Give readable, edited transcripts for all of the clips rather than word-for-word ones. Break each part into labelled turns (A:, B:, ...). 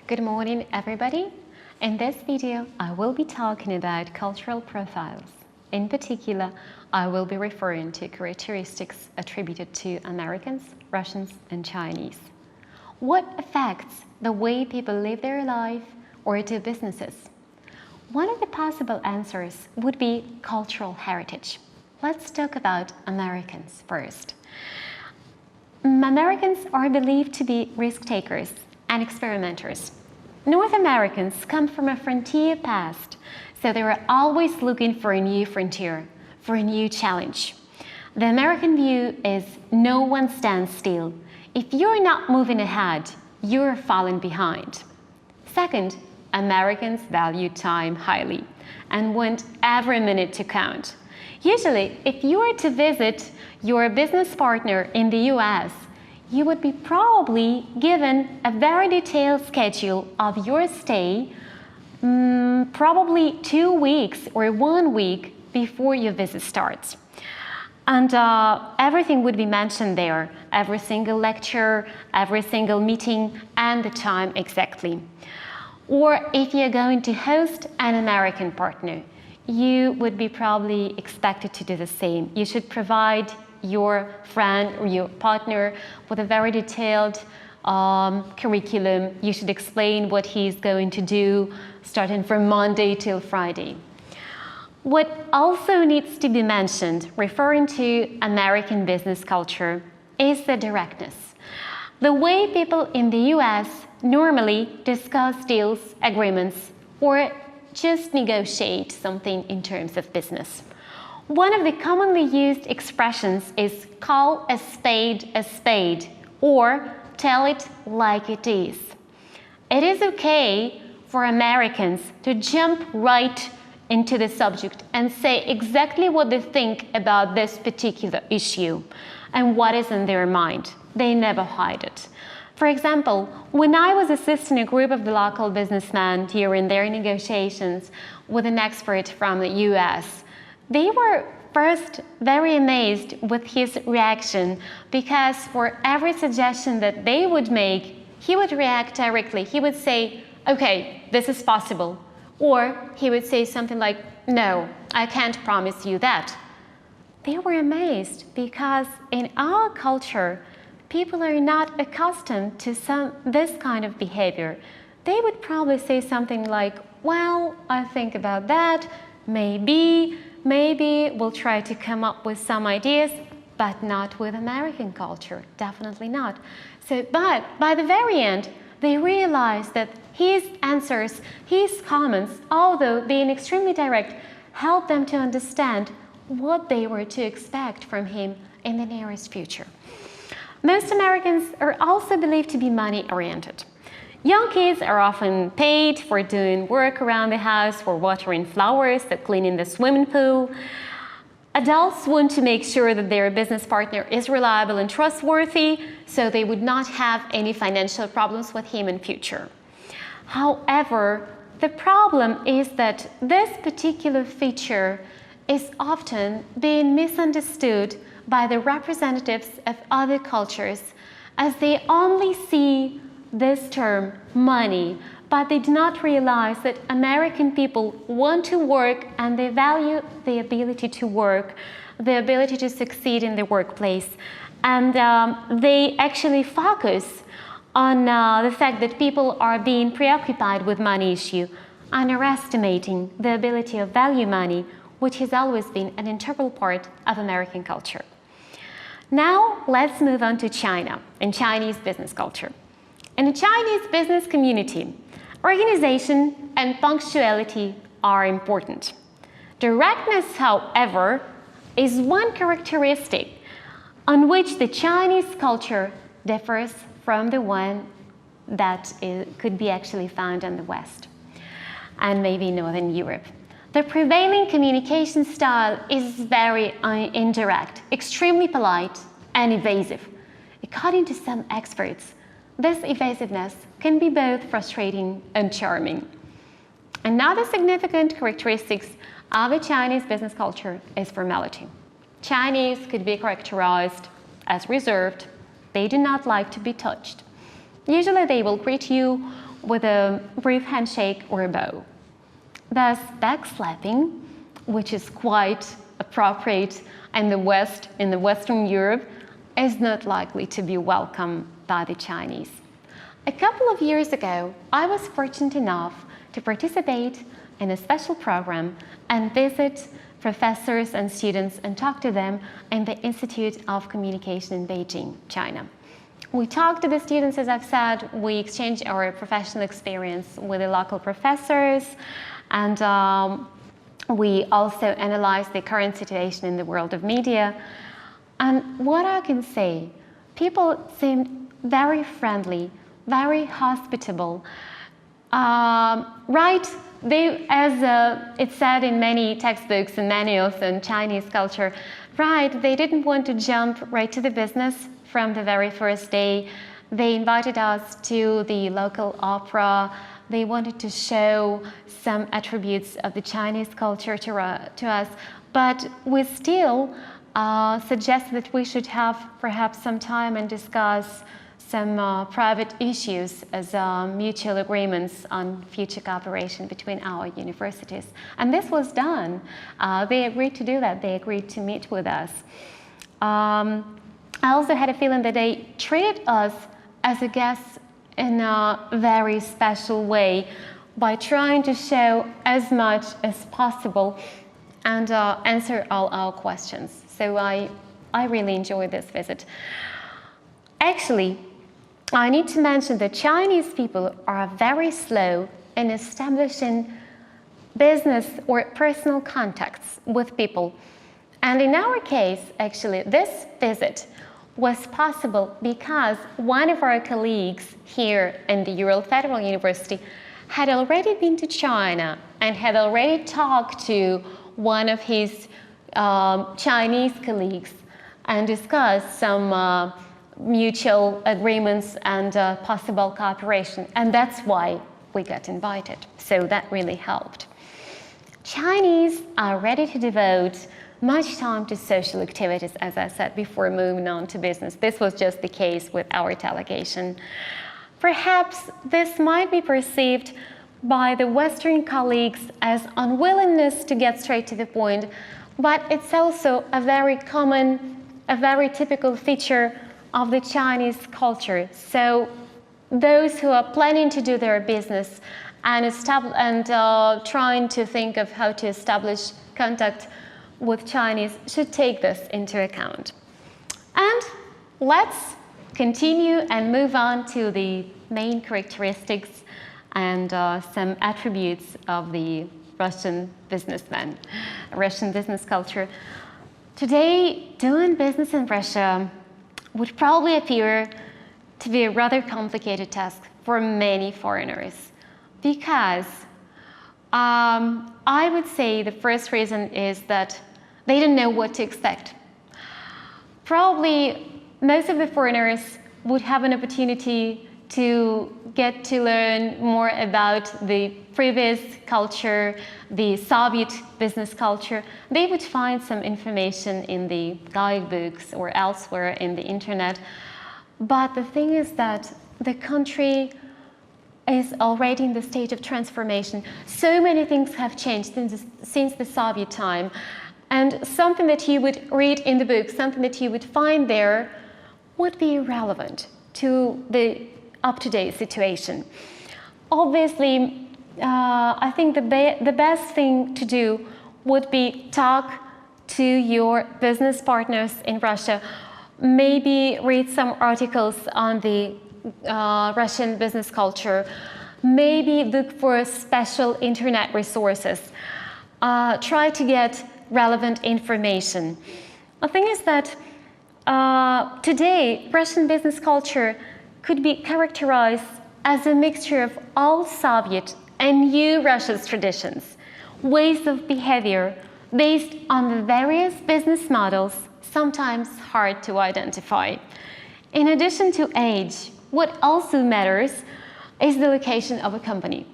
A: Good morning, everybody. In this video, I will be talking about cultural profiles. In particular, I will be referring to characteristics attributed to Americans, Russians, and Chinese. What affects the way people live their life or do businesses? One of the possible answers would be cultural heritage. Let's talk about Americans first. Americans are believed to be risk takers and experimenters. North Americans come from a frontier past, so they were always looking for a new frontier, for a new challenge. The American view is no one stands still. If you're not moving ahead, you're falling behind. Second, Americans value time highly and want every minute to count. Usually, if you were to visit your business partner in the US, you would be probably given a very detailed schedule of your stay, probably 2 weeks or 1 week before your visit starts. And everything would be mentioned there, every single lecture, every single meeting, and the time exactly. Or if you're going to host an American partner, you would be probably expected to do the same. You should provide your friend or your partner with a very detailed curriculum. You should explain what he's going to do starting from Monday till Friday. What also needs to be mentioned, referring to American business culture, is the directness. The way people in the US normally discuss deals, agreements, or just negotiate something in terms of business. One of the commonly used expressions is call a spade, or tell it like it is. It is okay for Americans to jump right into the subject and say exactly what they think about this particular issue and what is in their mind. They never hide it. For example, when I was assisting a group of the local businessmen during their negotiations with an expert from the US, they were first very amazed with his reaction, because for every suggestion that they would make, he would react directly. He would say, okay, this is possible. Or he would say something like, no, I can't promise you that. They were amazed because in our culture, people are not accustomed to this kind of behavior. They would probably say something like, well, I think about that, maybe we'll try to come up with some ideas, but not with American culture, definitely not. But by the very end, they realized that his answers, his comments, although being extremely direct, helped them to understand what they were to expect from him in the nearest future. Most Americans are also believed to be money-oriented. Young kids are often paid for doing work around the house, for watering flowers, for cleaning the swimming pool. Adults want to make sure that their business partner is reliable and trustworthy, so they would not have any financial problems with him in future. However, the problem is that this particular feature is often being misunderstood by the representatives of other cultures, as they only see this term, money, but they do not realize that American people want to work and they value the ability to work, the ability to succeed in the workplace. And they actually focus on the fact that people are being preoccupied with money issue, underestimating the ability of value money, which has always been an integral part of American culture. Now, let's move on to China and Chinese business culture. In the Chinese business community, organization and punctuality are important. Directness, however, is one characteristic on which the Chinese culture differs from the one that could be actually found in the West and maybe Northern Europe. The prevailing communication style is very indirect, extremely polite, and evasive. According to some experts, this evasiveness can be both frustrating and charming. Another significant characteristic of a Chinese business culture is formality. Chinese could be characterized as reserved. They do not like to be touched. Usually they will greet you with a brief handshake or a bow. Thus, backslapping, which is quite appropriate in the West, in the Western Europe, is not likely to be welcomed by the Chinese. A couple of years ago, I was fortunate enough to participate in a special program and visit professors and students and talk to them in the Institute of Communication in Beijing, China. We talked to the students, as I've said, we exchanged our professional experience with the local professors, and we also analyzed the current situation in the world of media. And what I can say, people seemed very friendly, very hospitable. As it's said in many textbooks and manuals in Chinese culture, they didn't want to jump right to the business from the very first day. They invited us to the local opera. They wanted to show some attributes of the Chinese culture to us, but we still suggested that we should have perhaps some time and discuss some private issues as mutual agreements on future cooperation between our universities. And this was done. They agreed to do that. They agreed to meet with us. I also had a feeling that they treated us as a guest in a very special way by trying to show as much as possible and answer all our questions. So I really enjoyed this visit. Actually, I need to mention that Chinese people are very slow in establishing business or personal contacts with people. And in our case, actually, this visit was possible because one of our colleagues here in the Ural Federal University had already been to China and had already talked to one of his Chinese colleagues and discussed some mutual agreements and possible cooperation. And that's why we got invited. So that really helped. Chinese are ready to devote much time to social activities, as I said before, moving on to business. This was just the case with our delegation. Perhaps this might be perceived by the Western colleagues as unwillingness to get straight to the point, but it's also a very common, a very typical feature of the Chinese culture. So those who are planning to do their business and trying to think of how to establish contact with Chinese should take this into account. And let's continue and move on to the main characteristics and some attributes of the Russian businessman, Russian business culture. Today, doing business in Russia would probably appear to be a rather complicated task for many foreigners because I would say the first reason is that they didn't know what to expect. Probably most of the foreigners would have an opportunity to get to learn more about the previous culture, the Soviet business culture. They would find some information in the guidebooks or elsewhere in the internet. But the thing is that the country is already in the state of transformation. So many things have changed since the Soviet time. And something that you would read in the book, something that you would find there, would be irrelevant to the up-to-date situation. Obviously, I think the best thing to do would be talk to your business partners in Russia, maybe read some articles on the Russian business culture, maybe look for special internet resources, try to get relevant information. The thing is that today, Russian business culture could be characterized as a mixture of old Soviet and new Russia's traditions, ways of behavior based on the various business models, sometimes hard to identify. In addition to age, what also matters is the location of a company.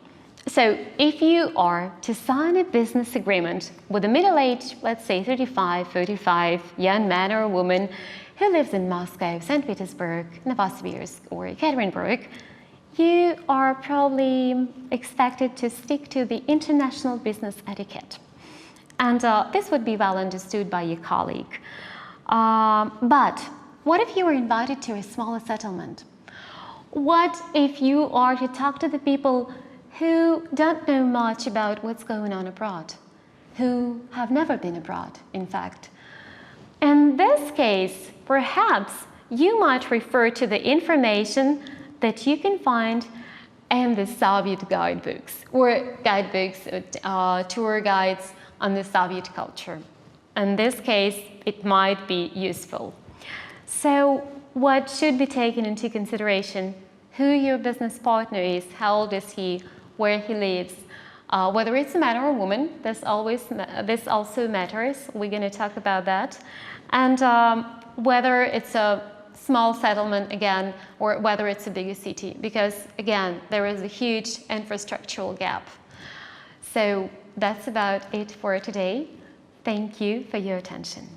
A: So if you are to sign a business agreement with a middle-aged, let's say 35 young man or woman who lives in Moscow, St. Petersburg, Novosibirsk, or Ekaterinburg, you are probably expected to stick to the international business etiquette. And this would be well understood by your colleague. But what if you were invited to a smaller settlement? What if you are to talk to the people who don't know much about what's going on abroad, who have never been abroad, in fact? In this case, perhaps you might refer to the information that you can find in the Soviet guidebooks, or guidebooks, tour guides on the Soviet culture. In this case, it might be useful. So what should be taken into consideration? Who your business partner is, how old is he, where he lives, whether it's a man or a woman, this also matters. We're going to talk about that. And whether it's a small settlement again, or whether it's a bigger city, because again, there is a huge infrastructural gap. So that's about it for today. Thank you for your attention.